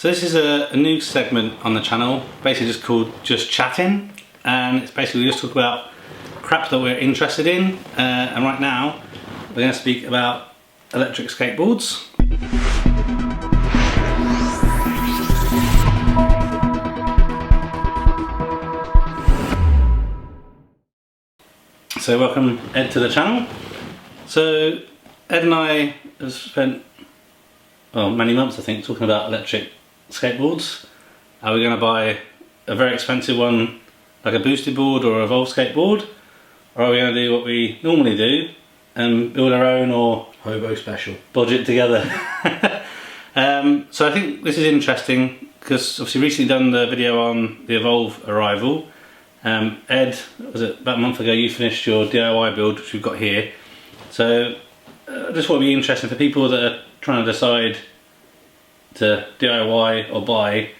So this is a new segment on the channel, basically just called Just Chatting, and it's basically just talk about crap that we're interested in, and right now we're going to speak about electric skateboards. So welcome Ed to the channel. So Ed and I have spent many months I think talking about electric skateboards. Are we going to buy a very expensive one like a boosted board or a Evolve skateboard, or are we going to do what we normally do and build our own or hobo special budget together? So I think this is interesting because obviously recently done the video on the Evolve arrival. Ed, was it about a month ago you finished your DIY build, which we've got here. So I just want to be interesting for people that are trying to decide to DIY or buy,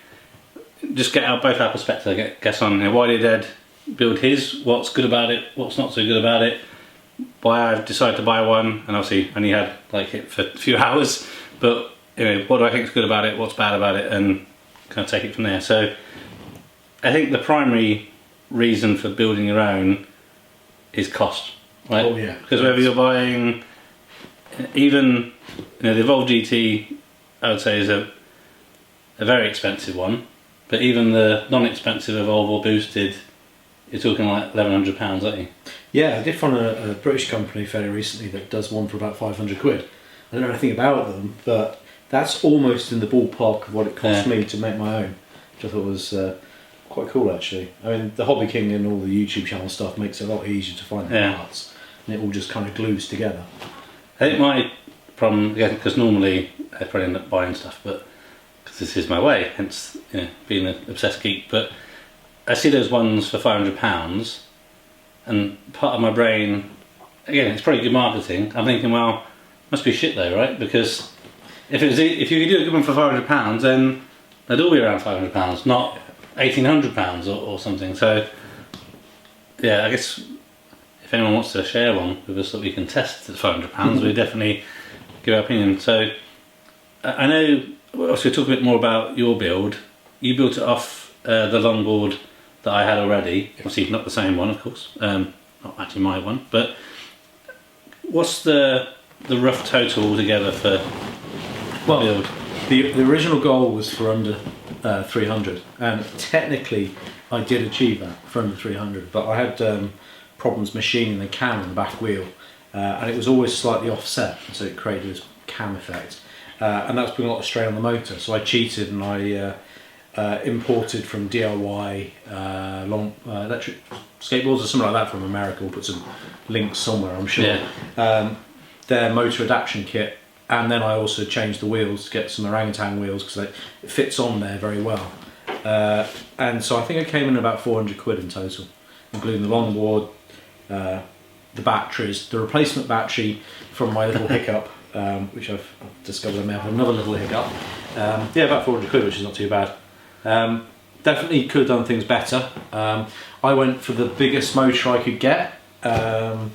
just get both our perspectives, I guess, on here. Why did Ed build his, what's good about it, what's not so good about it, why I've decided to buy one, and obviously only had like it for a few hours, but you know, what do I think is good about it, what's bad about it, and kind of take it from there. So I think the primary reason for building your own is cost, right? Oh yeah. Because whether you're buying, even the Evolve GT, I would say is a very expensive one, but even the non-expensive Evolve or boosted, you're talking like £1,100, aren't you? Yeah, I did find a British company fairly recently that does one for about 500 quid. I don't know anything about them, but that's almost in the ballpark of what it cost me to make my own, which I thought was quite cool actually. I mean, the Hobby King and all the YouTube channel stuff makes it a lot easier to find the parts, and it all just kind of glues together. I think my problem, again, because normally I probably end up buying stuff, but because this is my way, hence being an obsessed geek. But I see those ones for £500, and part of my brain, again, it's probably good marketing. I'm thinking, well, must be shit though, right? Because if you could do a good one for £500, then they'd all be around £500, not £1,800 or something. So yeah, I guess if anyone wants to share one with us that we can test at £500, we definitely give our opinion. So I know, obviously we'll talk a bit more about your build. You built it off the longboard that I had already. Obviously not the same one, of course, not actually my one, but what's the rough total altogether for build? The original goal was for under 300, and technically I did achieve that for under 300, but I had problems machining the cam in the back wheel, and it was always slightly offset, so it created this cam effect, and that was putting a lot of strain on the motor. So I cheated and I imported from DIY electric skateboards or something like that from America. We'll put some links somewhere, I'm sure. Their motor adaptation kit, and then I also changed the wheels to get some orangutan wheels because it fits on there very well. And so I think I came in about 400 quid in total, including the longboard, the batteries, the replacement battery from my little hiccup, which I've discovered I may have another little hiccup. Yeah, about 400 quid, which is not too bad. Definitely could have done things better. I went for the biggest motor I could get, and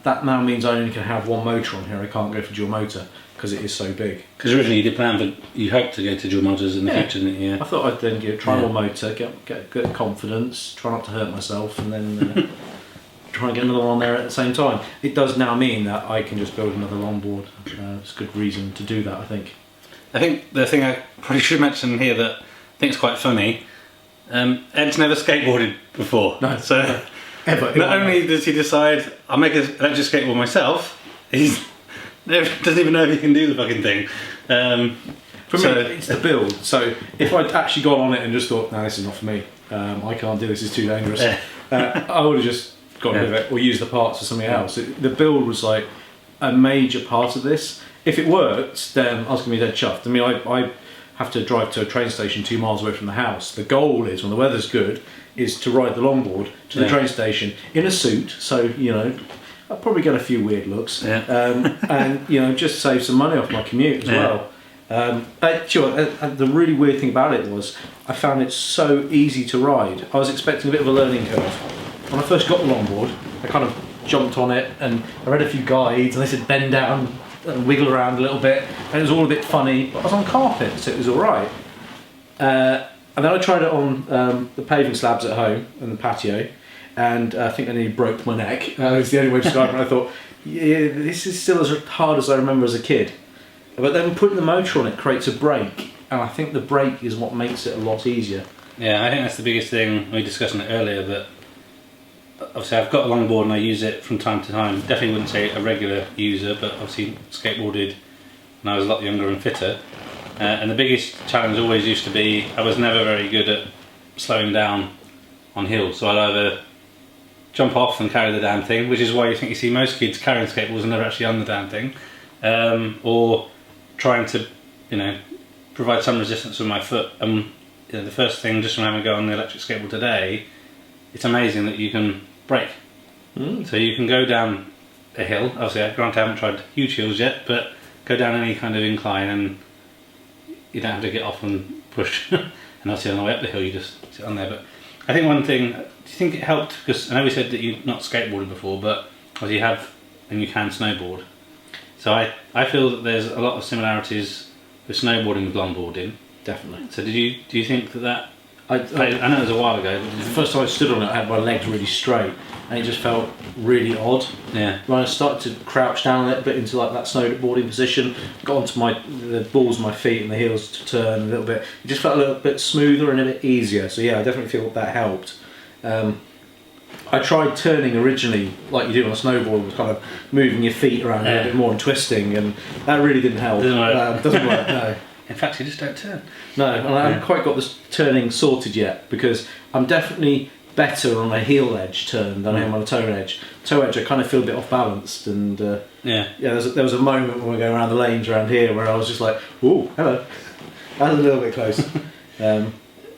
that now means I only can have one motor on here. I can't go for dual motor because it is so big. Because originally you did plan for, you hoped to go to dual motors in the future, didn't you? I thought I'd then try one motor, get confidence, try not to hurt myself, and then try and get another one on there at the same time. It does now mean that I can just build another longboard. It's a good reason to do that, I think. I think the thing I probably should mention here that I think is quite funny, Ed's never skateboarded before. No, so ever. Not only does he decide, I'll make an electric skateboard myself, he doesn't even know if he can do the fucking thing. For me, it's the build. So if I'd actually gone on it and just thought, no, this is not for me, I can't do this, it's too dangerous, I would have just got rid of it or used the parts for something else. The build was like a major part of this. If it worked, then I was going to be dead chuffed. I mean, I have to drive to a train station 2 miles away from the house. The goal is, when the weather's good, is to ride the longboard to the train station in a suit, so I'll probably get a few weird looks, and just save some money off my commute as well. The really weird thing about it was I found it so easy to ride. I was expecting a bit of a learning curve. When I first got the longboard, I kind of jumped on it and I read a few guides and they said bend down and wiggle around a little bit, and it was all a bit funny, but I was on carpet, so it was alright. And then I tried it on the paving slabs at home and the patio, and I think I nearly broke my neck. It's the only way to describe it. And I thought, yeah, this is still as hard as I remember as a kid. But then putting the motor on it creates a brake, and I think the brake is what makes it a lot easier. Yeah, I think that's the biggest thing. We discussed it earlier, that obviously I've got a longboard and I use it from time to time. Definitely wouldn't say a regular user, but obviously skateboarded when I was a lot younger and fitter. And the biggest challenge always used to be I was never very good at slowing down on hills. So I'd either jump off and carry the damn thing, which is why you think you see most kids carrying skateboards and never actually on the damn thing, or trying to, provide some resistance with my foot. The first thing, just from having a go on the electric skateboard today, it's amazing that you can brake. So you can go down a hill. Obviously, granted, I haven't tried huge hills yet, but go down any kind of incline and you don't have to get off and push. And obviously on the way up the hill you just sit on there. But I think one thing, do you think it helped, because I know we said that you've not skateboarded before, but obviously you have and you can snowboard. So I feel that there's a lot of similarities with snowboarding with longboarding. Definitely. So do you think that I know it was a while ago, but the first time I stood on it I had my legs really straight and it just felt really odd. Yeah. When I started to crouch down a little bit into like that snowboarding position, got onto the balls of my feet and the heels to turn a little bit, it just felt a little bit smoother and a bit easier. So yeah, I definitely feel that helped. I tried turning originally, like you do on a snowboard, with kind of moving your feet around a little bit more and twisting, and that really didn't help. Doesn't work, no. In fact, you just don't turn. No, and I haven't quite got this turning sorted yet, because I'm definitely better on a heel edge turn than I am on a toe edge. Toe edge, I kind of feel a bit off balanced, and there was a moment when we were going around the lanes around here where I was just like, "Ooh, hello." That was a little bit close. I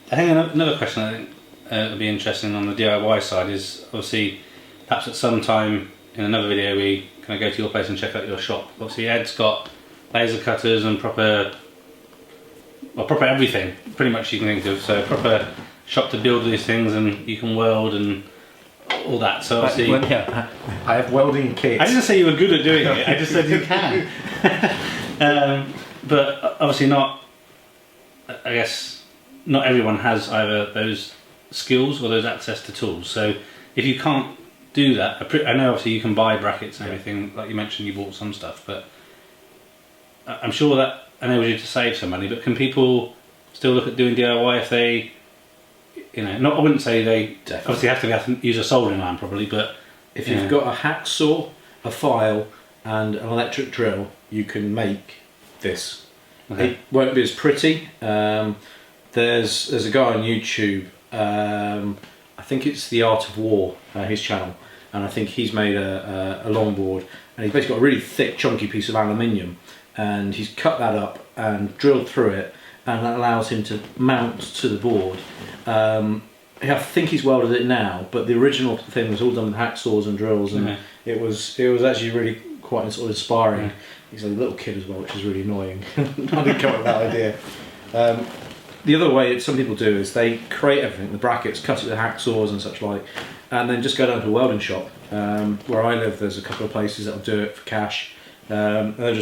think another question I think would be interesting on the DIY side is, obviously, perhaps at some time in another video we kind of go to your place and check out your shop. Obviously, Ed's got laser cutters and proper everything, pretty much you can think of. So proper shop to build these things, and you can weld and all that. So obviously, I have welding kits. I didn't say you were good at doing it. I just said you can. But obviously not. I guess not everyone has either those skills or those access to tools. So if you can't do that, I know obviously you can buy brackets and everything. Like you mentioned, you bought some stuff, but I'm sure that enables you to save some money. But can people still look at doing DIY if they, I wouldn't say they obviously have to use a soldering iron probably, but if you've got a hacksaw, a file, and an electric drill, you can make this. Okay. It won't be as pretty. There's a guy on YouTube. I think it's The Art of War, his channel, and I think he's made a longboard, and he's basically got a really thick, chunky piece of aluminium, and he's cut that up and drilled through it, and that allows him to mount to the board. I think he's welded it now, but the original thing was all done with hacksaws and drills, and it was actually really quite sort of inspiring. He's a little kid as well, which is really annoying. I didn't come up with that idea. The other way some people do is they create everything, the brackets, cut it with hacksaws and such like, and then just go down to a welding shop. Where I live, there's a couple of places that'll do it for cash. They'll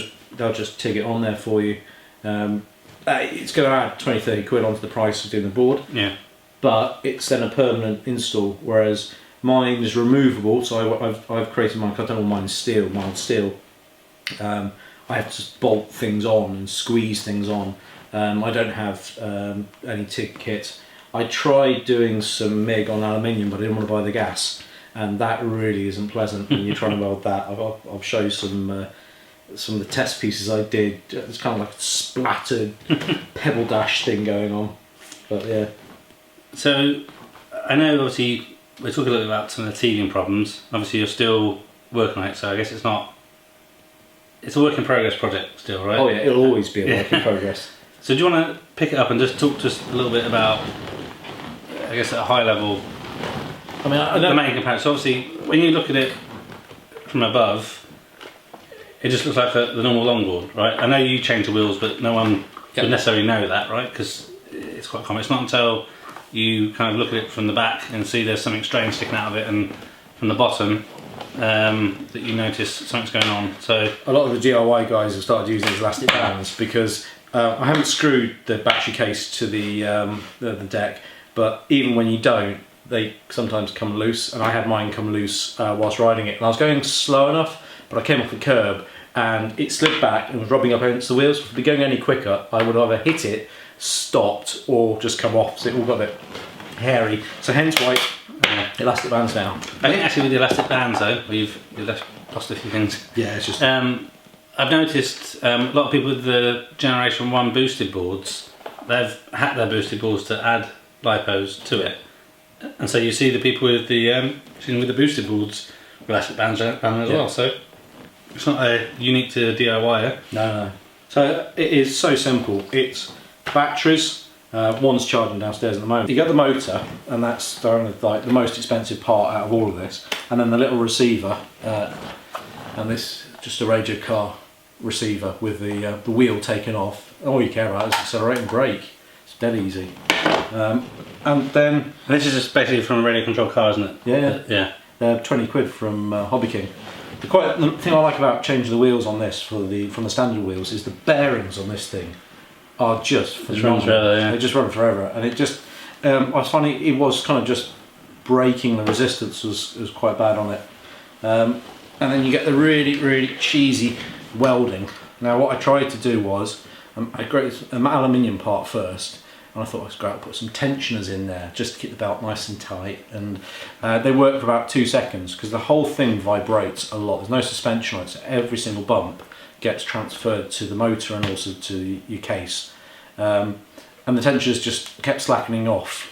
just TIG it on there for you. It's going to add 20-30 quid onto the price of doing the board. Yeah. But it's then a permanent install, whereas mine is removable. So I've created mine. I've done all mine steel, mild steel. I have to bolt things on and squeeze things on. I don't have any TIG kit. I tried doing some MIG on aluminium, but I didn't want to buy the gas, and that really isn't pleasant when you're trying to weld that. I'll show you some of the test pieces I did. It's kind of like a splattered pebble dash thing going on, but yeah. So I know obviously we're talking a little bit about some of the teething problems. Obviously you're still working on it, so I guess it's a work in progress project still, right? Oh yeah, it'll always be a work in progress. So do you want to pick it up and just talk to us a little bit about, I guess at a high level, the main comparison? So obviously when you look at it from above, it just looks like the normal longboard, right? I know you change the wheels, but no one would necessarily know that, right? Because it's quite common. It's not until you kind of look at it from the back and see there's something strange sticking out of it, and from the bottom that you notice something's going on. So a lot of the DIY guys have started using these elastic bands because I haven't screwed the battery case to the deck, but even when you don't, they sometimes come loose, and I had mine come loose whilst riding it. And I was going slow enough, but I came off the curb and it slid back and was rubbing up against the wheels. If it'd be going any quicker, I would either hit it, stopped, or just come off. So it all got a bit hairy. So hence why elastic bands now. I think actually with the elastic bands though, we've lost a few things. Yeah, it's just... I've noticed a lot of people with the Generation 1 boosted boards, they've hacked their boosted boards to add lipos to it. And so you see the people with the boosted boards with elastic bands as well. So it's not unique to DIY. No. So it is so simple. It's batteries. One's charging downstairs at the moment. You get the motor, and that's like the most expensive part out of all of this. And then the little receiver, and this just a radio car receiver with the wheel taken off. All you care about is accelerate and brake. It's dead easy. And then this is just basically from a radio control car, isn't it? Yeah. 20 quid from Hobby King. The thing I like about changing the wheels on this from the standard wheels is the bearings on this thing are just phenomenal. They just run forever, and it just I was finding it was kind of just braking. The resistance was quite bad on it, and then you get the really cheesy welding. Now what I tried to do was I grated an aluminium part first, and I thought I was great to put some tensioners in there just to keep the belt nice and tight, and they work for about 2 seconds because the whole thing vibrates a lot. There's no suspension on it, so every single bump gets transferred to the motor and also to your case, and the tensioners just kept slackening off.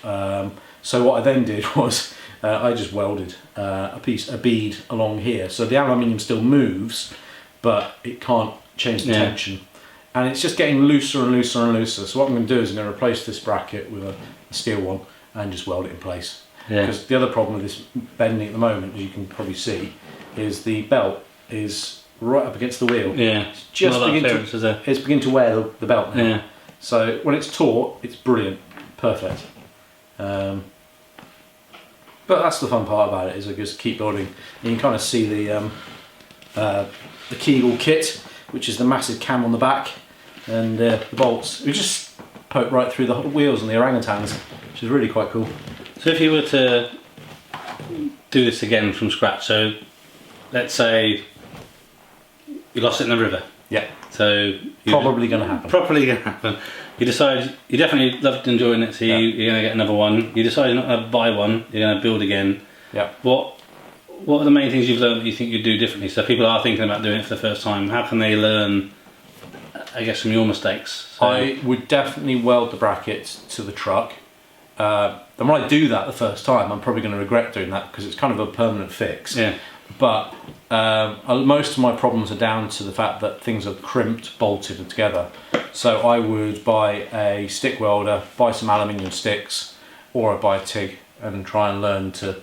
So what I then did was I just welded a bead along here, so the aluminium still moves, but it can't change the tension. And it's just getting looser and looser and looser. So what I'm going to do is I'm going to replace this bracket with a steel one and just weld it in place. Because the other problem with this bending at the moment, as you can probably see, is the belt is right up against the wheel. Yeah. It's just beginning to wear the belt now. Yeah. So when it's taut, it's brilliant, perfect. But that's the fun part about it, is I just keep building. And you can kind of see the Kegel kit, which is the massive cam on the back, and the bolts. We just poke right through the wheels and the orangutans, which is really quite cool. So if you were to do this again from scratch, so let's say you lost it in the river. Yeah. So probably going to happen. Probably going to happen. You decide you definitely loved enjoying it, so you're going to get another one. You decide you're not going to buy one. You're going to build again. Yeah. What are the main things you've learned that you think you'd do differently? So people are thinking about doing it for the first time. How can they learn, I guess, from your mistakes? So I would definitely weld the brackets to the truck. And when I do that the first time, I'm probably going to regret doing that because it's kind of a permanent fix. Yeah. But most of my problems are down to the fact that things are crimped, bolted together. So I would buy a stick welder, buy some aluminium sticks, or I'd buy a TIG and try and learn to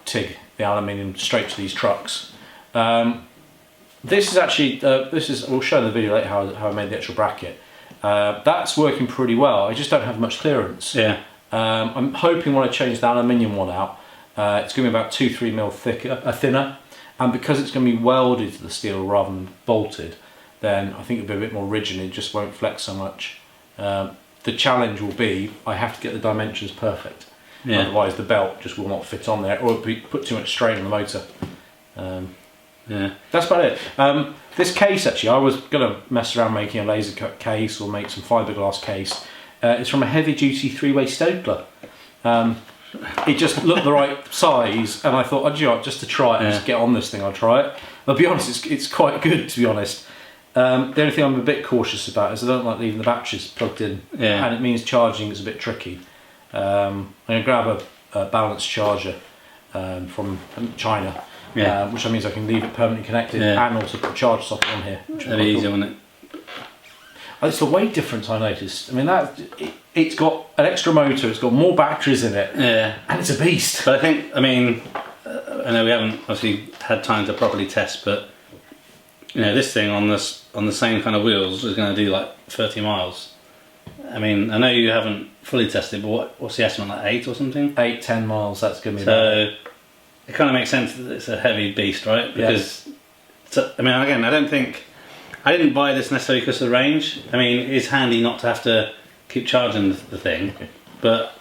TIG the aluminium straight to these trucks. This is actually, we'll show in the video later how I made the actual bracket. That's working pretty well. I just don't have much clearance. Yeah. I'm hoping when I change the aluminium one out, it's going to be about 2-3 mil thinner, and because it's going to be welded to the steel rather than bolted, then I think it'll be a bit more rigid and it just won't flex so much. The challenge will be I have to get the dimensions perfect, otherwise the belt just will not fit on there, or it'll put too much strain on the motor. That's about it. This case, actually, I was going to mess around making a laser cut case or make some fiberglass case. It's from a heavy duty 3-way stapler. It just looked the right size, and I thought, oh, you know, just to try it and just get on this thing, I'll try it. I'll be honest, it's quite good, to be honest. The only thing I'm a bit cautious about is I don't like leaving the batteries plugged in, and it means charging is a bit tricky. I'm going to grab a balanced charger from China, which means I can leave it permanently connected and also put a charge socket on here. That'd be easier, wouldn't it? It's the weight difference I noticed. I mean, it's got an extra motor, it's got more batteries in it, and it's a beast. But I think, I mean, I know we haven't obviously had time to properly test, but you know, this thing on the same kind of wheels is going to do like 30 miles. I mean, I know you haven't fully tested, but what's the estimate, like 8 or something? 8-10 miles. That's going to be. So it kind of makes sense that it's a heavy beast, right? Because I mean, again, I don't think I didn't buy this necessarily because of the range. I mean, it's handy not to have to keep charging the thing, but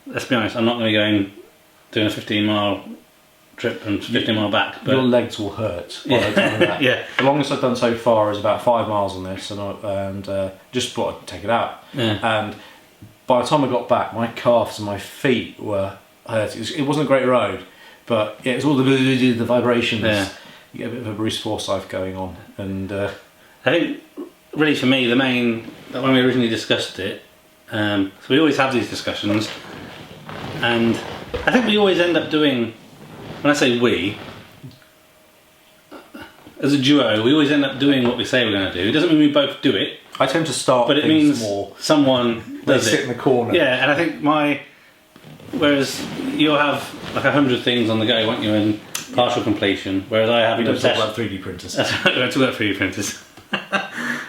let's be honest, I'm not going to be doing a 15-mile trip and 15-mile back. But your legs will hurt by the time of that. Yeah. The longest I've done so far is about 5 miles on this, and just thought I'd take it out. Yeah. And by the time I got back, my calves and my feet were hurt. It wasn't a great road, but yeah, it's all the vibrations. Yeah. You get a bit of a Bruce Forsyth going on, and I think really for me that when we originally discussed it, so we always have these discussions, and I think we always end up doing, when I say we, as a duo, we always end up doing what we say we're going to do. It doesn't mean we both do it. I tend to start, but it means more. Someone they does sit it in the corner. Yeah, and I think whereas you'll have like 100 things on the go, won't you, in partial completion, whereas I have We an don't talk obsession. about 3D printers. I don't talk about 3D printers.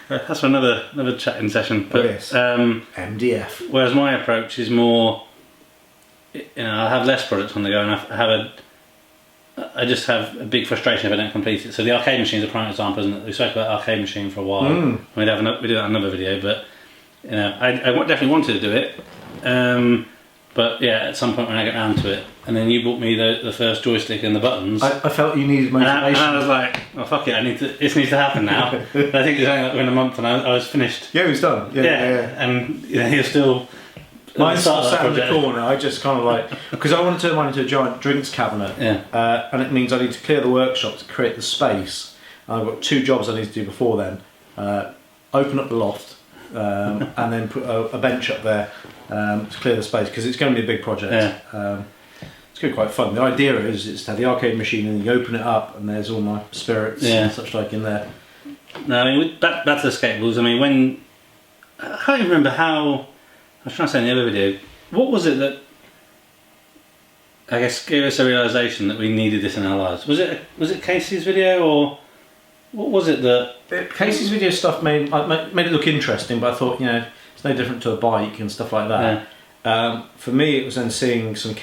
That's for another chatting session. But yes. MDF. Whereas my approach is more, I have less products on the go, and I just have a big frustration if I don't complete it. So the arcade machine is a prime example, isn't it? We spoke about arcade machine for a while. We do that in another video, but I definitely wanted to do it. But yeah, at some point when I get round to it, and then you bought me the first joystick and the buttons. I felt you needed motivation. And I was like, oh fuck it, this needs to happen now. I think it was only in a month and I was finished. Yeah, it was done. Yeah. And you're still... Mine's sat in the corner. I just kind of like, because I want to turn mine into a giant drinks cabinet. Yeah. And it means I need to clear the workshop to create the space. And I've got 2 jobs I need to do before then. Open up the loft. And then put a bench up there to clear the space, because it's going to be a big project. Yeah. It's going to be quite fun. The idea is to have the arcade machine and you open it up and there's all my spirits and such like in there. No, I mean, back to the skateboards. I mean, I can't even remember how. I was trying to say in the other video, what was it that I guess gave us a realisation that we needed this in our lives? Was it Casey's video, or what was it that... Casey's video stuff made it look interesting, but I thought, it's no different to a bike and stuff like that. Yeah. For me, it was then seeing some some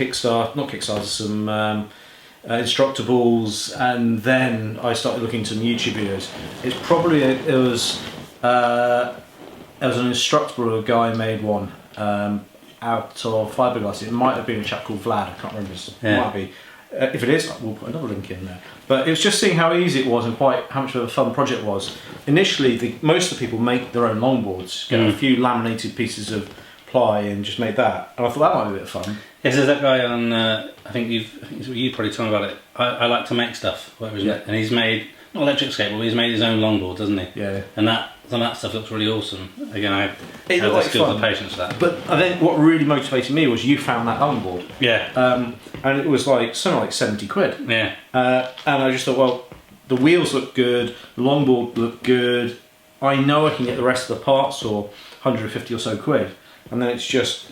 Instructables, and then I started looking into some YouTube videos. It was an Instructable, a guy made one out of fiberglass. It might have been a chap called Vlad, I can't remember. It might be. If it is, we'll put another link in there. But it was just seeing how easy it was and how much of a fun project it was. Initially, most of the people make their own longboards, get a few laminated pieces of ply and just make that. And I thought that might be a bit of fun. Yes, there's that guy on, I think you probably told me about it. I like to make stuff, and he's made, not electric skateboard, but he's made his own longboard, doesn't he? Yeah. And some of that stuff looks really awesome. Again, I have the skills and patience for that. But I think what really motivated me was you found that longboard. Yeah. And it was something like 70 quid. Yeah. And I just thought, well, the wheels look good, the longboard looked good. I know I can get the rest of the parts for 150 or so quid. And then it's just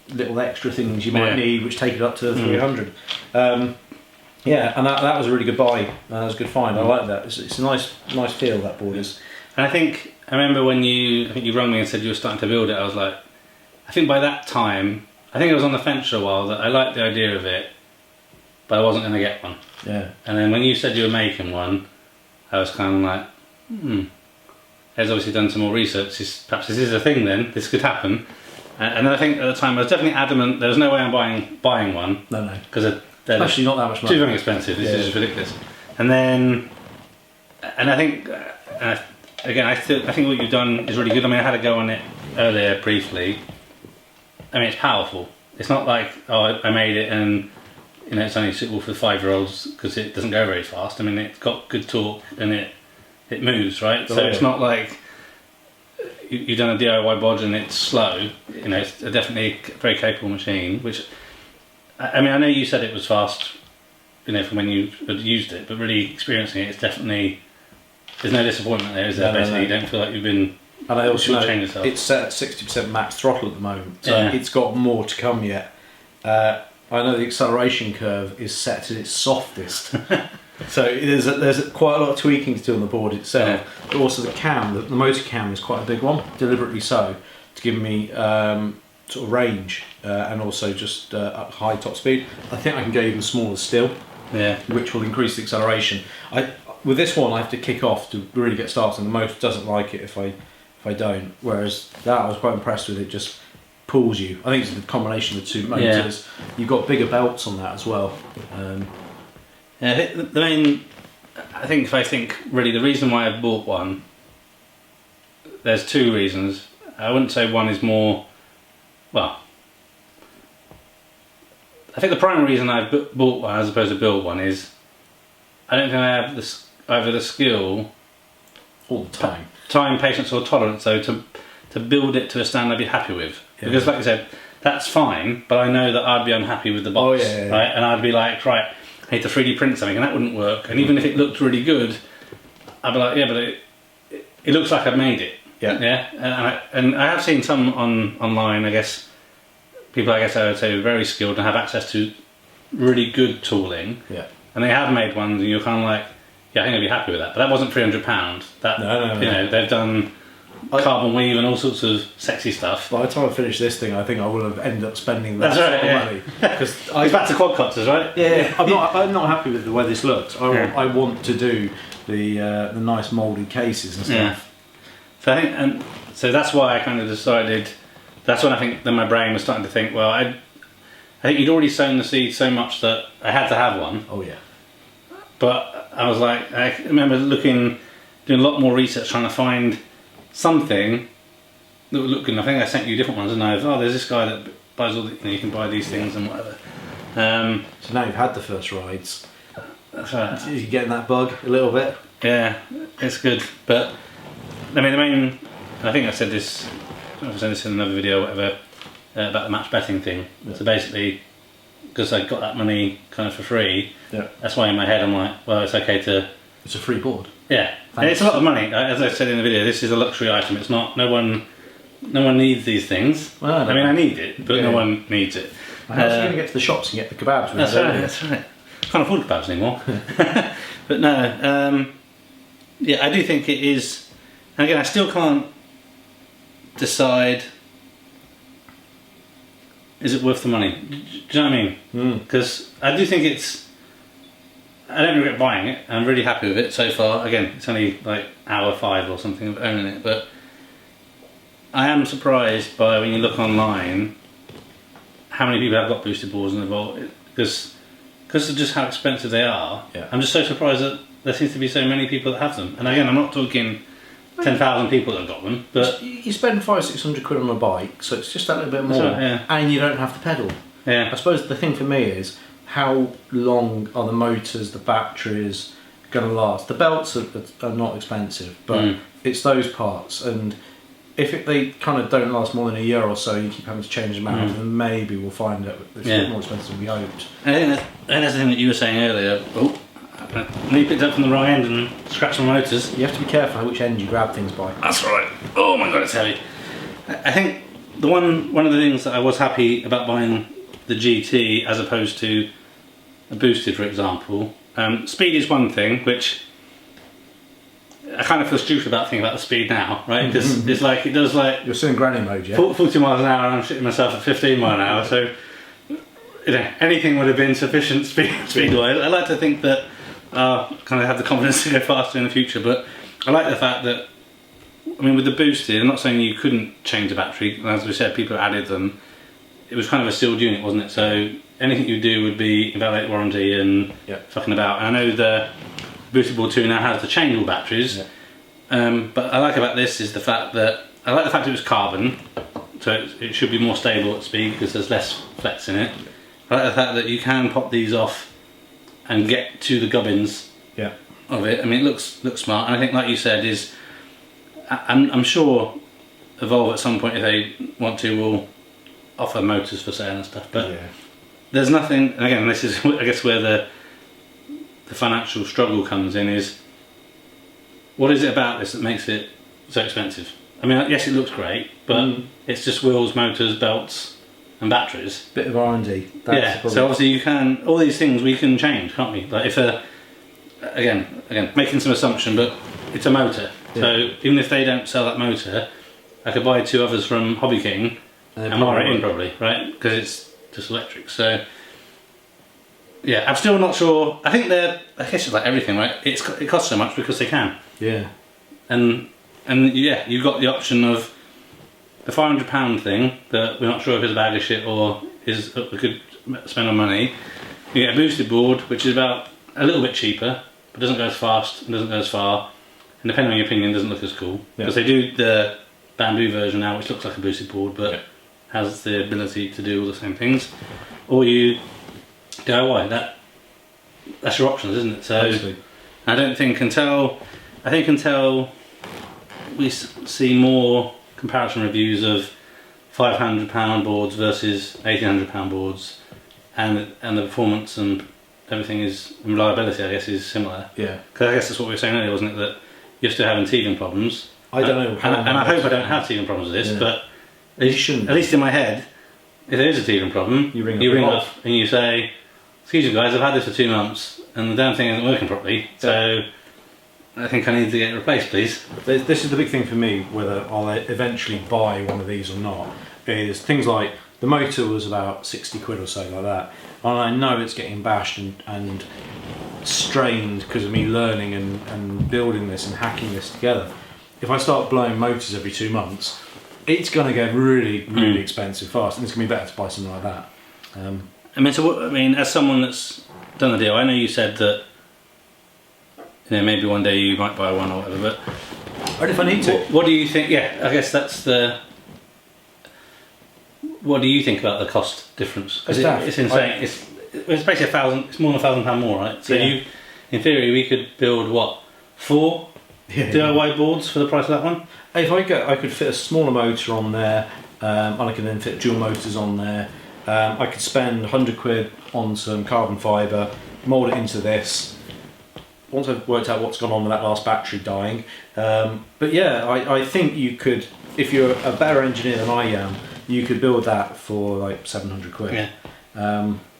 little extra things you might need, which take it up to 300. Yeah, and that was a really good buy. That was a good find. I like that. It's a nice feel, that board is. And I remember when you rang me and said you were starting to build it. I was like, I think by that time, I think I was on the fence for a while that I liked the idea of it, but I wasn't going to get one. Yeah. And then when you said you were making one, I was kind of like, Ed's obviously done some more research. Perhaps this is a thing then. This could happen. And I think at the time I was definitely adamant. There was no way I'm buying one. No. Because they're actually not that much money. Too very expensive. This is just ridiculous. And I think, again, I think what you've done is really good. I mean, I had a go on it earlier briefly. I mean, it's powerful. It's not like, I made it and it's only suitable for 5-year-olds because it doesn't go very fast. I mean, it's got good torque and it moves, right? So it's not like you've done a DIY bodge and it's slow. It's definitely a very capable machine. Which, I mean, I know you said it was fast, from when you had used it, but really experiencing it, it's definitely, there's no disappointment there, is there? Basically, you don't feel like you've been. And I also know yourself. It's set at 60% max throttle at the moment, so it's got more to come yet. I know the acceleration curve is set at its softest. So there's quite a lot of tweaking to do on the board itself, but also the cam, the motor cam is quite a big one, deliberately so, to give me sort of range and also just high top speed. I think I can go even smaller still, which will increase the acceleration. with this one I have to kick off to really get started, and the motor doesn't like it if I don't. Whereas that I was quite impressed with. It just pulls you. I think it's the combination of the two motors. Yeah. You've got bigger belts on that as well. Yeah, the main. I think really the reason why I bought one. There's two reasons. I wouldn't say one is more. Well, I think the primary reason I bought one as opposed to built one is I don't think I have either the skill all the time, patience, or tolerance though to build it to a standard I'd be happy with. Yeah. Because, like I said, that's fine, but I know that I'd be unhappy with the box, right? And I'd be like, right, I need to 3D print something, and that wouldn't work. And even if it looked really good, I'd be like, yeah, but it looks like I've made it. Yeah. Yeah. And I have seen some online. I guess people, I would say, are very skilled and have access to really good tooling. Yeah. And they have made ones, and you're kind of like, yeah, I think I'd be happy with that. But that wasn't £300. That no. They've done carbon weave and all sorts of sexy stuff. By the time I finish this thing, I think I will have ended up spending that sort of money. Because it's back to quadcopters, right? Yeah. I'm not happy with the way this looks. I want to do the nice moulded cases and stuff. Yeah. So I think, and so that's why I kind of decided. That's when I think then my brain was starting to think. Well, I think you'd already sown the seed so much that I had to have one. Oh yeah. But I was like, I remember doing a lot more research, trying to find something that would look good. And I think I sent you different ones, and there's this guy that buys all the, you can buy these things and whatever. So now you've had the first rides. That's right. You're getting that bug a little bit. Yeah, it's good. But I mean, the main, I think I've said this in another video, or whatever, about the match betting thing. Yeah. So basically, because I got that money kind of for free, that's why in my head I'm like, well, it's okay to. It's a free board. Yeah, and it's a lot of money. As I said in the video, this is a luxury item. It's not. No one needs these things. Well, I mean, I need it, but no one needs it. How are you going to get to the shops and get the kebabs? That's right. Can't afford kebabs anymore. But no, I do think it is. And again, I still can't decide. Is it worth the money? Do you know what I mean? Because I do think it's. I don't regret buying it. I'm really happy with it so far. Again, it's only like hour 5 or something of owning it, but I am surprised by when you look online how many people have got boosted boards and evolved because of just how expensive they are. Yeah. I'm just so surprised that there seems to be so many people that have them. And again, I'm not talking 10,000 people that have got them, but you spend 500-600 quid on a bike, so it's just that little bit more, right, and you don't have to pedal. Yeah. I suppose the thing for me is how long are the motors, the batteries going to last? The belts are not expensive, but it's those parts, and if they kind of don't last more than a year or so, you keep having to change them out, then maybe we'll find that it's a bit more expensive than we hoped. I think that's the thing that you were saying earlier. And you picked up from the wrong end and scratched my motors. You have to be careful which end you grab things by. That's right. Oh my god, it's heavy. I think one of the things that I was happy about buying the GT as opposed to a boosted, for example, speed is one thing, which I kind of feel stupid about thinking about the speed now, right? Because it's like, it does like... You're still in granny mode, yeah? 40 miles an hour and I'm shitting myself at 15 miles an hour, so anything would have been sufficient speed-wise. I like to think that kind of have the confidence to go faster in the future, but I like the fact that, I mean, with the boosted, I'm not saying you couldn't change the battery, as we said, people added them. It was kind of a sealed unit, wasn't it? So anything you do would be invalid warranty and fucking about. And I know the boosted board 2 now has the changeable batteries, but I like about this is the fact that, I like the fact it was carbon, so it should be more stable at speed because there's less flex in it. I like the fact that you can pop these off and get to the gubbins of it. I mean, it looks smart, and I think, like you said, is I'm sure Evolve at some point, if they want to, will offer motors for sale and stuff. But there's nothing. And again, this is I guess where the financial struggle comes in. Is what is it about this that makes it so expensive? I mean, yes, it looks great, but it's just wheels, motors, belts, and batteries. Bit of R&D. So obviously you can, all these things we can change, can't we? Like if again, making some assumption, but it's a motor. So even if they don't sell that motor, I could buy 2 others from Hobby King and wire it in probably, right? Because it's just electric. So Yeah, I'm still not sure. I think I guess it's like everything, right? It costs so much because they can. Yeah. And yeah, you've got the option of the £500 thing that we're not sure if it's a bag of shit or is a good spend on money. You get a boosted board, which is about a little bit cheaper, but doesn't go as fast and doesn't go as far. And depending on your opinion, doesn't look as cool. Because they do the bamboo version now, which looks like a boosted board, but has the ability to do all the same things. Or you DIY. That's your options, isn't it? So Absolutely. I don't think until we see more comparison reviews of £500 boards versus £1,800 boards, and the performance and everything and reliability, I guess, is similar. Yeah. Because I guess that's what we were saying earlier, wasn't it? That you're still having teething problems. I don't know. And I hope I don't have teething problems with this, but you shouldn't. At least in my head, if there is a teething problem, you ring up and you say, "Excuse me, guys, I've had this for 2 months and the damn thing isn't working properly. So I think I need to get it replaced, please." This is the big thing for me, whether I'll eventually buy one of these or not, is things like the motor was about 60 quid or so like that, and I know it's getting bashed and strained because of me learning and building this and hacking this together. If I start blowing motors every 2 months, it's going to get really, really expensive fast, and it's going to be better to buy something like that. As someone that's done the deal, I know you said that maybe one day you might buy one or whatever, but or if I need to. What do you think? Yeah, I guess that's the. What do you think about the cost difference? Because it's insane. It's basically £1,000. It's more than £1,000 more, right? So in theory, we could build 4 DIY boards for the price of that one. If I could fit a smaller motor on there, and I could then fit dual motors on there. I could spend 100 quid on some carbon fibre, mould it into this. Once I've worked out what's gone on with that last battery dying. But yeah, I think you could, if you're a better engineer than I am, you could build that for like 700 quid. Yeah.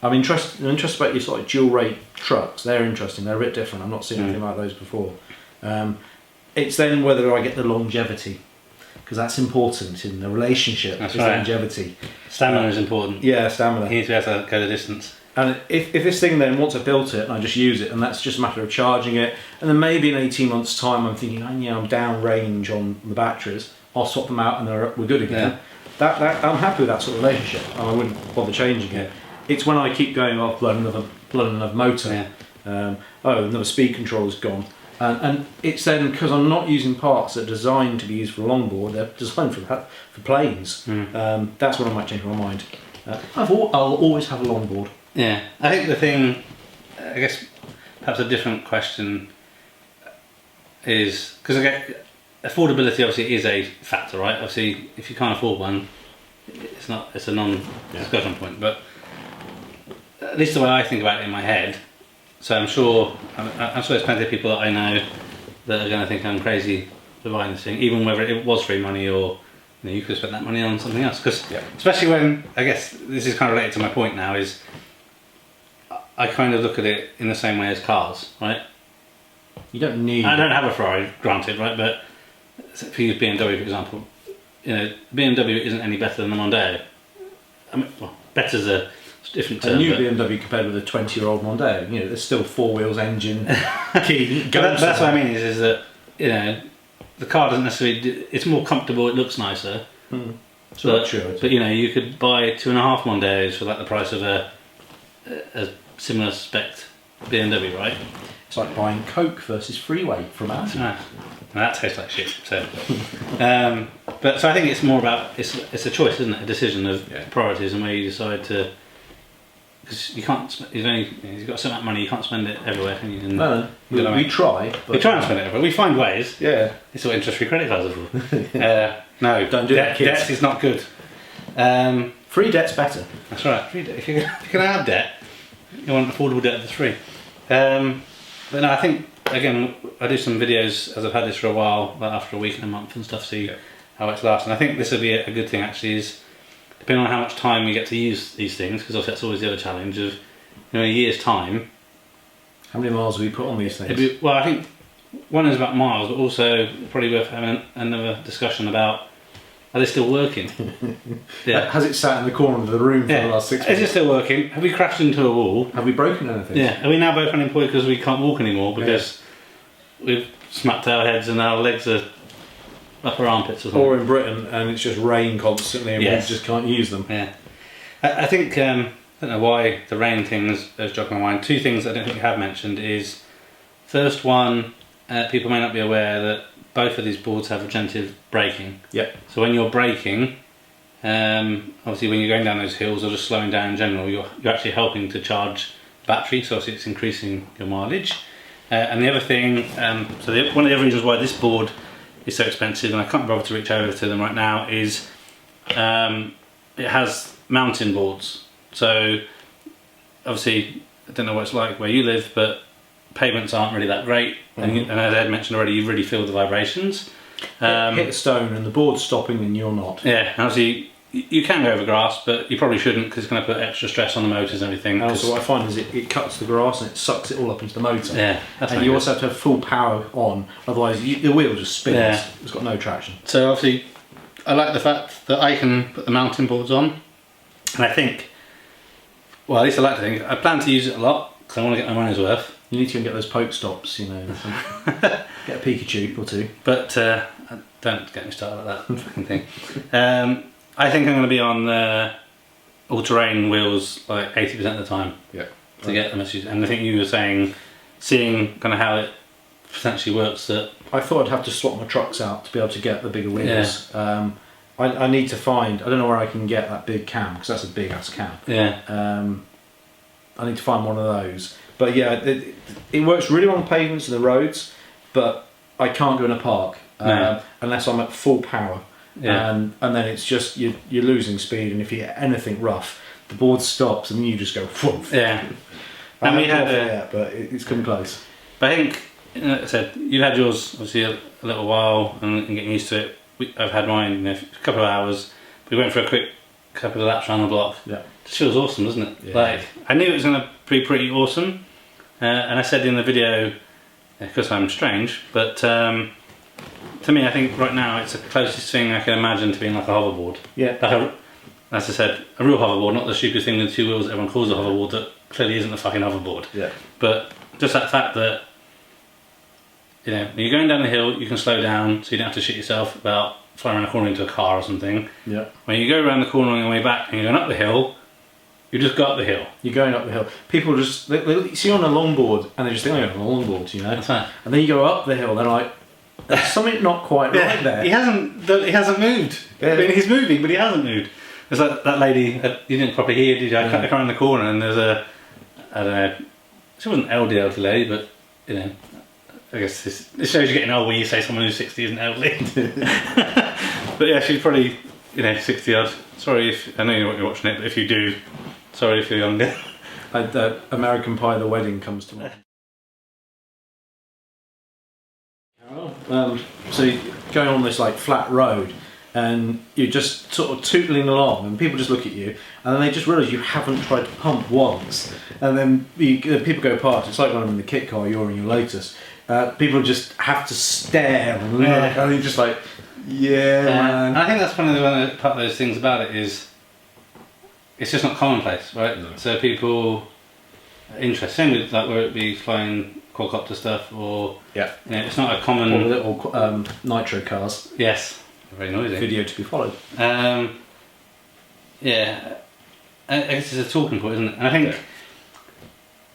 I'm interested about your sort of dual rate trucks. They're interesting. They're a bit different. I've not seen anything like those before. It's then whether I get the longevity, because that's important in the relationship. That's right. Longevity. Stamina is important. Yeah, stamina. You need to be able to go the distance. And if this thing then, once I've built it and I just use it, and that's just a matter of charging it, and then maybe in 18 months' time I'm thinking, I'm down range on the batteries, I'll swap them out and we're good again. Yeah. That I'm happy with that sort of relationship. I wouldn't bother changing it. It's when I keep going off blood another motor. Yeah. Another speed controller's gone. And it's then because I'm not using parts that are designed to be used for a longboard, they're designed for planes. That's when I might change my mind. I'll always have a longboard. Yeah, I think the thing, I guess perhaps a different question is, because affordability obviously is a factor, right? Obviously, if you can't afford one, it's a non-discussion point. But at least the way I think about it in my head, so I'm sure there's plenty of people that I know that are going to think I'm crazy for buying this thing, even whether it was free money or you could have spent that money on something else. Because especially when, I guess this is kind of related to my point now, is I kind of look at it in the same way as cars, right? You don't need. I don't have a Ferrari, granted, right? But if you use BMW, for example, BMW isn't any better than the Mondeo. I mean, better's a different term. A new BMW compared with a 20-year-old Mondeo, there's still 4 wheels, engine, key. That's what I mean is that the car doesn't necessarily. It's more comfortable. It looks nicer. But you could buy 2.5 Mondeos for like the price of a similar spec BMW, right? It's like buying Coke versus Freeway from Aldi. That tastes like shit. So, but I think it's more about it's a choice, isn't it? A decision of priorities and where you decide to. Because you can't. You've got a certain amount of money. You can't spend it everywhere, can you? No, we try. We try and spend it everywhere. We find ways. Yeah. It's what interest-free credit cards are for. No, don't do that, kids. Debt is not good. Free debt's better. That's right. Free debt. If you're going to have debt, you want affordable debt that's free. But no, I think again I do some videos as I've had this for a while, like after a week and a month and stuff, see how it's lasting. I think this would be a good thing actually. Is depending on how much time we get to use these things, because obviously that's always the other challenge of a year's time. How many miles have we put on these things? I think one is about miles, but also probably worth having another discussion about Are they still working? Yeah. Has it sat in the corner of the room for the last 6 months? Is it still working? Have we crashed into a wall? Have we broken anything? Yeah. Are we now both unemployed because we can't walk anymore because we've smacked our heads and our legs are up our armpits or something? Or in Britain and it's just rain constantly and we just can't use them. Yeah. I think, I don't know why the rain thing has jogged my mind. Two things I don't think we have mentioned is, first one, people may not be aware that both of these boards have regenerative braking. Yep. So when you're braking, obviously when you're going down those hills or just slowing down in general, you're actually helping to charge the battery, so obviously it's increasing your mileage. And the other thing, one of the other reasons why this board is so expensive, and I can't bother to reach over to them right now, is it has mountain boards. So obviously, I don't know what it's like where you live, but pavements aren't really that great, and as Ed mentioned already, you really feel the vibrations. Hit a stone and the board's stopping and you're not. Yeah, obviously you can go over grass, but you probably shouldn't because it's going to put extra stress on the motors and everything. And also what I find is it cuts the grass and it sucks it all up into the motor. Yeah, that's and you also have to have full power on, otherwise the wheel just spins. Yeah. It's got no traction. So obviously I like the fact that I can put the mountain boards on, and I think, well, at least I like to think, I plan to use it a lot because I want to get my money's worth. You need to go and get those poke stops, you know. Get a Pikachu or two. But don't get me started like that fucking thing. I think I'm going to be on all-terrain wheels like 80% of the time. Yeah. To get the message. And I think you were saying, seeing kind of how it potentially works. That I thought I'd have to swap my trucks out to be able to get the bigger wheels. Yeah. I need to find, I don't know where I can get that big cam, because that's a big ass cam. Yeah. I need to find one of those. But yeah, it works really well on pavements and the roads, but I can't go in a park unless I'm at full power. Yeah. And then it's just, you're losing speed, and if you hit anything rough, the board stops and you just go whoof. Yeah. And we had but it's come close. But I think, like I said, you've had yours obviously a little while and getting used to it. I've had mine a couple of hours. We went for a quick couple of laps around the block. Yeah. It feels awesome, doesn't it? Yeah. Like, I knew it was going to be pretty awesome, and I said in the video, because I'm strange, but to me, I think right now it's the closest thing I can imagine to being like a hoverboard. Yeah. Like as I said, a real hoverboard, not the stupid thing with 2 wheels that everyone calls a hoverboard that clearly isn't a fucking hoverboard. Yeah. But just that fact that, you know, when you're going down the hill, you can slow down so you don't have to shit yourself about flying around a corner into a car or something. Yeah. When you go around the corner on your way back and you're going up the hill, you just go up the hill. You're going up the hill. People just, they see you on a longboard and they just think, oh, you're on a longboard, you know. That's right. And then you go up the hill, they're like, there's something not quite right there. He hasn't moved. Yeah. I mean, he's moving, but he hasn't moved. There's like that lady, you didn't probably hear, did you? I cut around the corner and there's I don't know, she wasn't elderly lady, but, you know, I guess this shows you getting old when you say someone who's 60 isn't elderly. But yeah, she's probably, you know, 60 odd. Sorry if, I know you're watching it, but if you do, sorry if you're younger. American Pie The Wedding comes to mind. So you're going on this like flat road and you're just sort of tootling along and people just look at you and then they just realise you haven't tried to pump once, and then people go past. It's like when I'm in the kit car, you're in your Lotus. People just have to stare and look, and you're just like, man. I think that's one of the part of those things about it is it's just not commonplace, right? No. So people are interested. Same with like where it be flying quadcopter stuff, or you know, it's not a common. Or little nitro cars. Yes, very noisy. Video to be followed. Yeah, I guess it's a talking point, isn't it? And I think.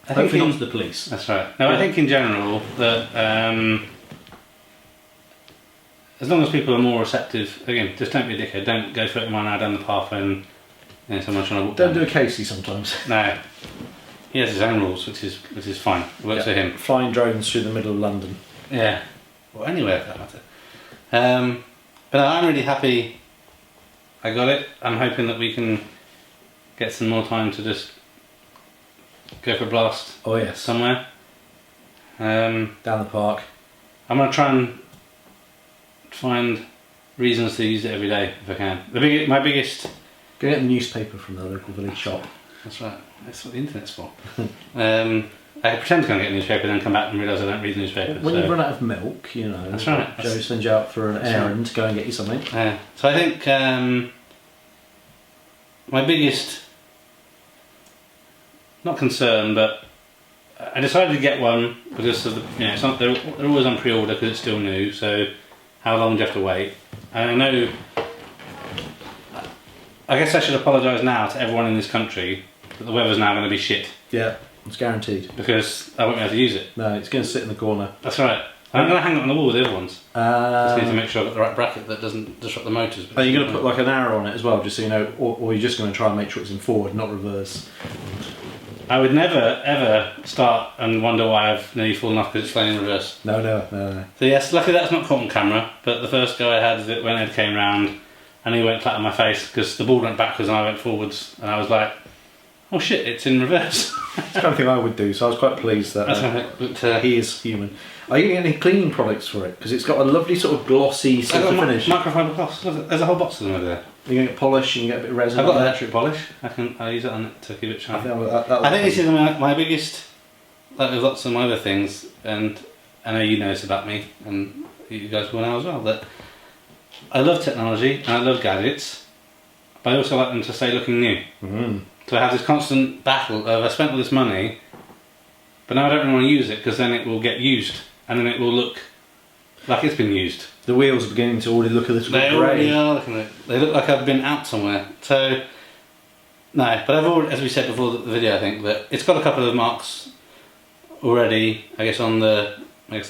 I think not to the police. That's right. No, I think in general that as long as people are more receptive, again, just don't be a dickhead. Don't go 30 mile an hour down the path when someone's trying to walk. Don't do a Casey sometimes. No. He has his own rules, which is fine. It works for him. Flying drones through the middle of London. Yeah. Well, anywhere for that matter. But I'm really happy I got it. I'm hoping that we can get some more time to just go for a blast. Oh yes. Somewhere. Down the park. I'm going to try and find reasons to use it every day if I can. My biggest... Go get a newspaper from the local village shop. That's right. That's what the internet's for. I pretend to go and get a newspaper, then come back and realise I don't read the newspaper. When you run out of milk, That's right. Joe sends you out for an errand to go and get you something. Yeah. So I think my biggest, not concern, but I decided to get one because of the, it's not, they're always on pre-order because it's still new. So how long do you have to wait? And I know. I guess I should apologise now to everyone in this country that the weather's now going to be shit. Yeah, it's guaranteed. Because I won't be able to use it. No, it's going to sit in the corner. That's right. I'm going to hang it on the wall with the other ones. Just need to make sure I've got the right bracket that doesn't disrupt the motors. Are you going to put like an arrow on it as well, just so you know, or you're just going to try and make sure it's in forward, not reverse? I would never ever start and wonder why I've nearly fallen off because it's flying in reverse. No. So yes, luckily that's not caught on camera, but the first go I had when Ed came round and he went flat on my face because the ball went backwards and I went forwards and I was like, oh shit, it's in reverse. It's the kind of thing I would do, so I was quite pleased that he is human. Are you getting any cleaning products for it? Because it's got a lovely sort of glossy silver finish. Microfiber cloths. There's a whole box of them over there. You're going to get polish and you get a bit of resin. I've got electric polish. I'll use it on it to keep it shiny. I think this is my biggest, like with lots of my other things, and I know you know this about me, and you guys will know as well, that I love technology and I love gadgets, but I also like them to stay looking new. So I have this constant battle of I spent all this money, but now I don't really want to use it because then it will get used and then it will look like it's been used. The wheels are beginning to already look a little bit grey. They already are looking at it. They look like I've been out somewhere. So, no, but I've already, as we said before the video, I think that it's got a couple of marks already, I guess, on the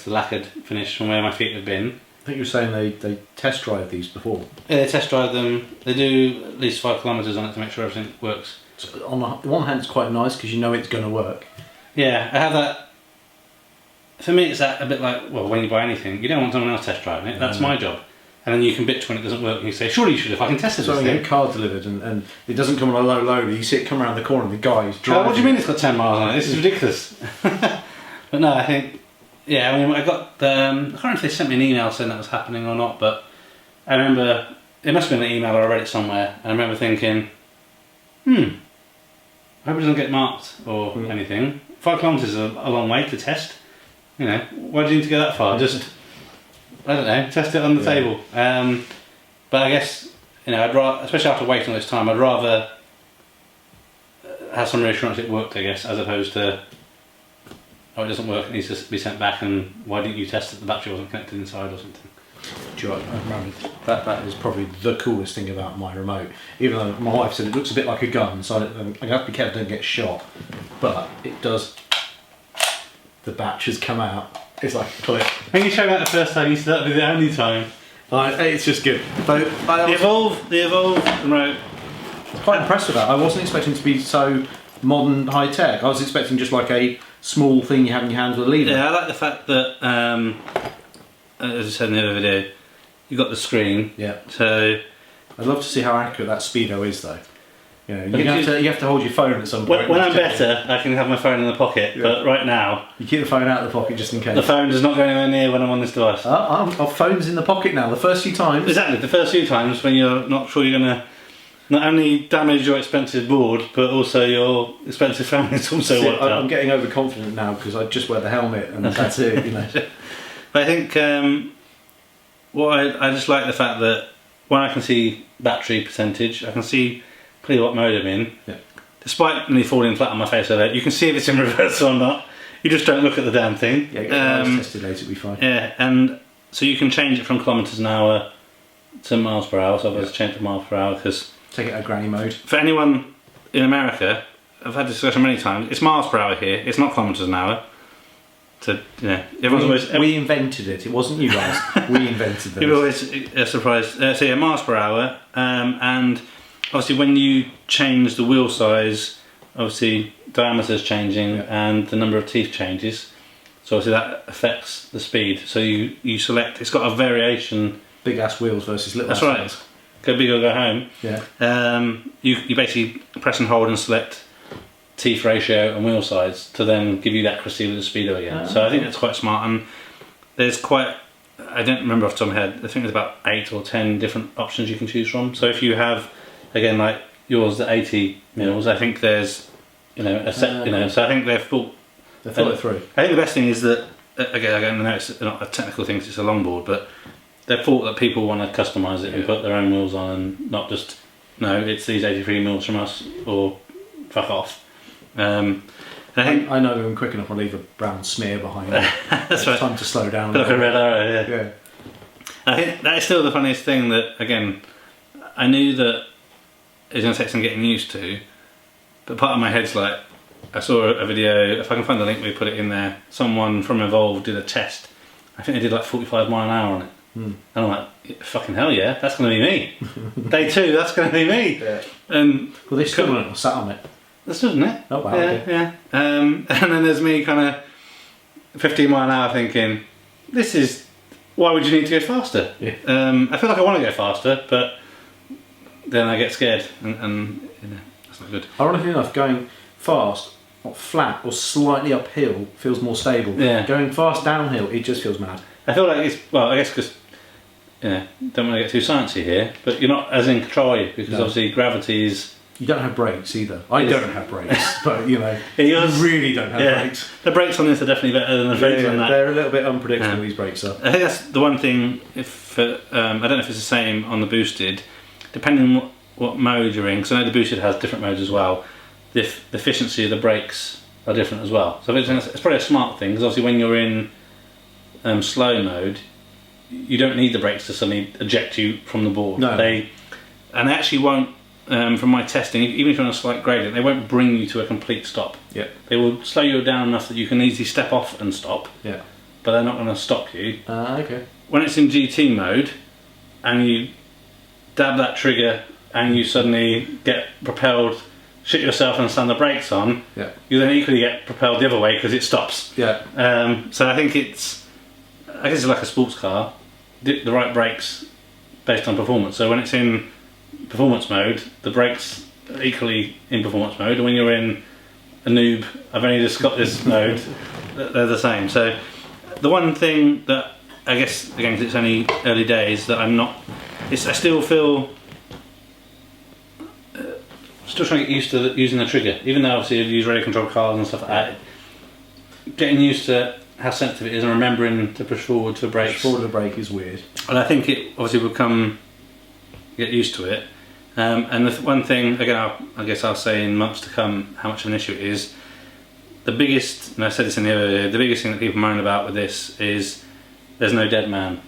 lacquered finish from where my feet have been. I think you were saying they test drive these before. Yeah, they test drive them. They do at least 5 kilometres on it to make sure everything works. So on the one hand, it's quite nice because you know it's going to work. Yeah, I have that. For me, it's that a bit like, well, when you buy anything, you don't want someone else test driving it. That's my job. And then you can bitch when it doesn't work and you say, surely you should have, I can test it. So I get a car delivered and it doesn't come on a low loader. You see it come around the corner and the guy's driving. Oh, what do you mean it's got 10 miles on it? This is ridiculous. But no, I think, yeah, I mean, I got, I can't remember if they sent me an email saying that was happening or not, but I remember, it must have been an email or I read it somewhere, and I remember thinking, I hope it doesn't get marked or anything. 5 kilometres is a long way to test. You know, why do you need to go that far? Just, I don't know, test it on the table. But I guess, you know, I'd rather, especially after waiting all this time, I'd rather have some reassurance it worked, I guess, as opposed to, oh, it doesn't work, it needs to be sent back, and why didn't you test that the battery wasn't connected inside or something? Do you know what, that is probably the coolest thing about my remote. Even though my wife said it looks a bit like a gun, so I have to be careful I don't get shot. But it does. The batch has come out. It's like a clip. When you showed me that the first time, you said that would be the only time. It's just good. But the Evolve remote. I was quite impressed with that. I wasn't expecting it to be so modern, high tech. I was expecting just like a small thing you have in your hands with a lever. Yeah, I like the fact that, as I said in the other video, you've got the screen. Yeah. So I'd love to see how accurate that speedo is, though. You know, you have to hold your phone at some point. When I'm better, I can have my phone in the pocket. Yeah. But right now, you keep the phone out of the pocket just in case. The phone does not go anywhere near when I'm on this device. Our phone's in the pocket now. The first few times. Exactly. The first few times when you're not sure you're going to not only damage your expensive board, but also your expensive phone is also worked out. I'm getting overconfident now because I just wear the helmet and that's it. You know. But I think I just like the fact that when I can see battery percentage, I can see clearly what mode I'm in. Yeah. Despite me falling flat on my face over it, you can see if it's in reverse or not. You just don't look at the damn thing. Yeah, get it tested later, it'll be fine. Yeah, and so you can change it from kilometres an hour to miles per hour. So I've always changed to miles per hour because take it out of granny mode. For anyone in America, I've had this discussion many times. It's miles per hour here. It's not kilometres an hour. So we invented it. It wasn't you guys. We invented them. You're always surprised. So yeah, miles per hour, and obviously when you change the wheel size, obviously diameter is changing and the number of teeth changes. So obviously that affects the speed. So you select. It's got a variation. Big ass wheels versus little. That's right. Wheels. Go big or go home. Yeah. You basically press and hold and select teeth ratio and wheel size to then give you the accuracy with the speedo again. So I think that's quite smart, and there's quite, I don't remember off the top of my head, I think there's about 8 or 10 different options you can choose from. So if you have, again, like yours, the 80 mils, I think there's, you know, a set, you know, so I think they've thought They thought it through. I think the best thing is that, again, I know it's not a technical thing, 'cause it's a longboard, but they've thought that people want to customise it and put their own wheels on, and not just, no, it's these 83 mils from us, or fuck off. I think I know I'm quick enough. I'll leave a brown smear behind me. that's right. Time to slow down. Like a red arrow, Yeah. I think that is still the funniest thing. That again, I knew that it was going to take some getting used to, but part of my head's like, I saw a video. If I can find the link, we put it in there. Someone from Evolve did a test. I think they did like 45 mile an hour on it, and I'm like, fucking hell yeah, that's going to be me. Day 2, that's going to be me. Yeah. And well, they still were sat on it. That's isn't it? Oh wow. Yeah, Okay. yeah. And then there's me kind of 15 mile an hour thinking, this is, why would you need to go faster? Yeah. I feel like I want to go faster, but then I get scared, and you know, that's not good. Ironically enough, going fast, not flat or slightly uphill, feels more stable. Yeah. Going fast downhill, it just feels mad. I feel like it's, well, I guess because, you know, don't want to get too sciencey here, but you're not as in control, are you? Because obviously gravity is... You don't have brakes either. I don't have brakes, but you know, you really don't have brakes. The brakes on this are definitely better than the brakes on that. They're a little bit unpredictable, these brakes are. I think that's the one thing, if I don't know if it's the same on the boosted, depending on what mode you're in, because I know the boosted has different modes as well, the efficiency of the brakes are different as well. So it's probably a smart thing, because obviously when you're in slow mode, you don't need the brakes to suddenly eject you from the board. No. They actually won't, from my testing, even if you're on a slight gradient, they won't bring you to a complete stop. Yeah. They will slow you down enough that you can easily step off and stop. Yeah. But they're not going to stop you. Okay. When it's in GT mode, and you dab that trigger, and you suddenly get propelled, shit yourself and slam the brakes on, Yeah. you then equally get propelled the other way because it stops. Yeah. So I think it's like a sports car, the right brakes based on performance. So when it's in performance mode, the brakes are equally in performance mode, and when you're in a noob, I've only just got this mode, they're the same. So the one thing that I guess, again, because it's only early days, that I'm not, I still feel still trying to get used to using the trigger, even though obviously I've used radio controlled cars and stuff like that. Getting used to how sensitive it is and remembering to push forward to brakes. Push forward to brake is weird. And I think it obviously will get used to it. And the one thing, again, I guess I'll say in months to come how much of an issue it is. The biggest, and I said this in the other video, the biggest thing that people moan about with this is there's no dead man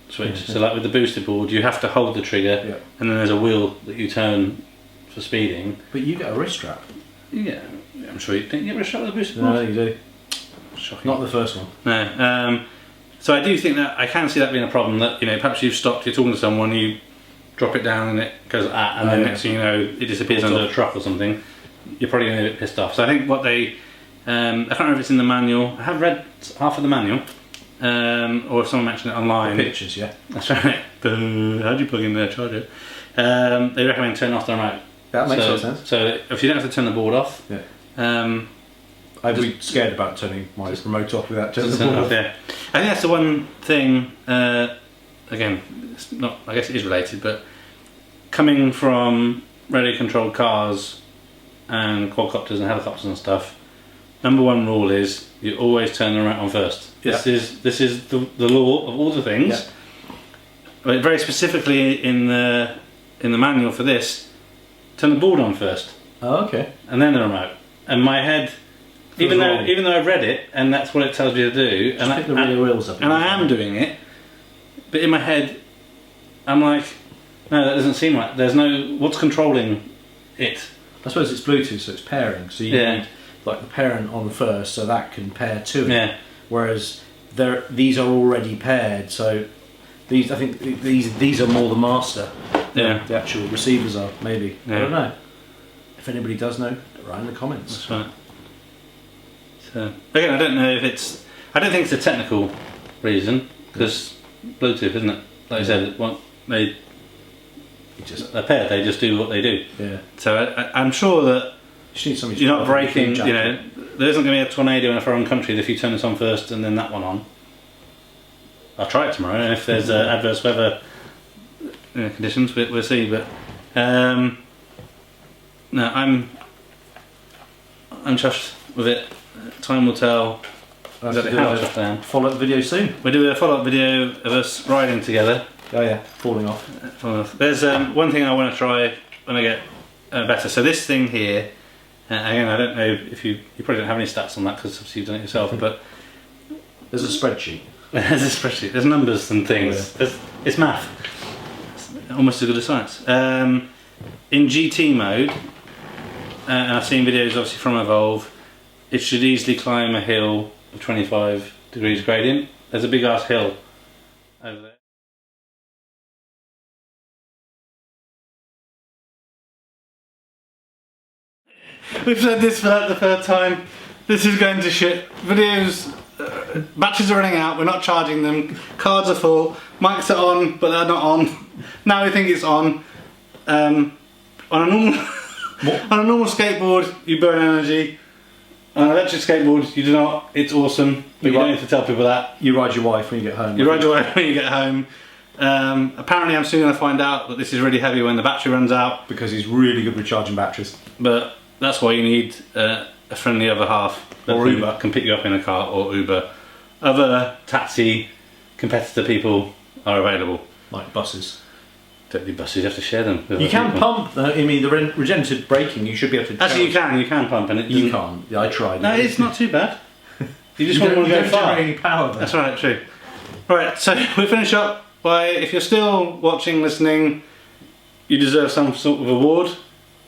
switch. So like with the boosted board, you have to hold the trigger, and then there's a wheel that you turn for speeding. But you get a wrist strap. Yeah, I'm sure you didn't get a wrist strap with the boosted board. No, you do. Shocking. Not the first one. No. So I do think that I can see that being a problem. That, you know, perhaps you've stopped, you're talking to someone, you drop it down and it goes and then next thing you know it disappears under a truck or something. You're probably going to get a bit pissed off. So I think what they, I can't remember if it's in the manual. I have read half of the manual, or if someone mentioned it online. The pictures, yeah. That's right. How do you plug in the charger? They recommend turning off the remote. That makes sense. So if you don't have to turn the board off, I'd be scared about turning my remote off without turning the turn board it off. yeah. I think that's the one thing. Again, it's not. I guess it is related, but coming from radio controlled cars and quadcopters and helicopters and stuff, number one rule is you always turn the remote on first. Yeah. This is the law of all the things. Yeah. But very specifically in the manual for this, turn the board on first. Oh, okay. And then the remote. And my head, even though I've read it and that's what it tells me to do, Just pick the rear wheels up. and I am doing it, but in my head, I'm like, no, that doesn't seem right. There's no, what's controlling it? I suppose it's Bluetooth, so it's pairing. So you need like the parent on first, so that can pair to it. Yeah. Whereas these are already paired, so I think these are more the master. Yeah. The actual receivers are maybe. Yeah. I don't know. If anybody does know, write in the comments. That's right. So again, I don't know if it's. I don't think it's a technical reason because Bluetooth, isn't it? Like you said, they're paired. They just do what they do. Yeah. So I'm sure that you're not breaking. You know, there isn't going to be a tornado in a foreign country if you turn this on first and then that one on. I'll try it tomorrow, and if there's adverse weather conditions, we'll see. But no, I'm chuffed with it. time will tell. I'll Exactly how it's down. follow-up video soon. We'll do a follow-up video of us riding together. Oh yeah, falling off. There's one thing I want to try when I get better. So this thing here, again, I don't know if you probably don't have any stats on that because obviously you've done it yourself, but There's a spreadsheet. there's a spreadsheet, there's numbers and things. Yeah. It's math. It's almost as good as science. In GT mode, and I've seen videos obviously from Evolve, it should easily climb a hill of 25 degrees gradient. There's a big ass hill over there. We've said this for like the third time. This is going to shit. Videos, batteries are running out, we're not charging them, cards are full, mics are on, but they're not on. Now we think it's on. On a normal skateboard, you burn energy. On an electric skateboard, you do not. It's awesome, but you don't need to tell people that. You ride your wife when you get home. You ride your wife when you get home. Apparently I'm soon going to find out that this is really heavy when the battery runs out. Because he's really good with charging batteries. But that's why you need a friendly other half that or Uber can pick you up in a car, or Uber. Other taxi competitor people are available. Like buses. Don't need buses, you have to share them. You can pump, I mean, the regenerative braking, you should be able to. Actually, you can pump, and it You can't. Yeah, I tried. No, it's not too bad. You just want to go don't far. generate any power. That's right, true. Right, so we finish up by, if you're still watching, listening, you deserve some sort of award.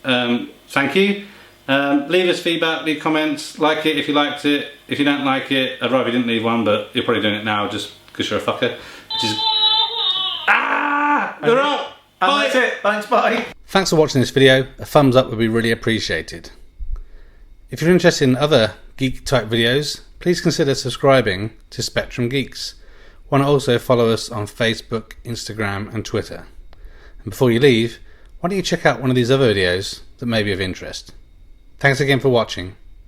Thank you. Leave us feedback, leave comments, like it if you liked it. If you don't like it, I'd rather you didn't leave one, but you're probably doing it now just because you're a fucker. Which is... They're up! And Bye! that's it. Thanks, bye. Thanks for watching this video. A thumbs up would be really appreciated. If you're interested in other geek type videos, please consider subscribing to Spectrum Geeks. Why not also follow us on Facebook, Instagram and Twitter. And before you leave, why don't you check out one of these other videos that may be of interest. Thanks again for watching.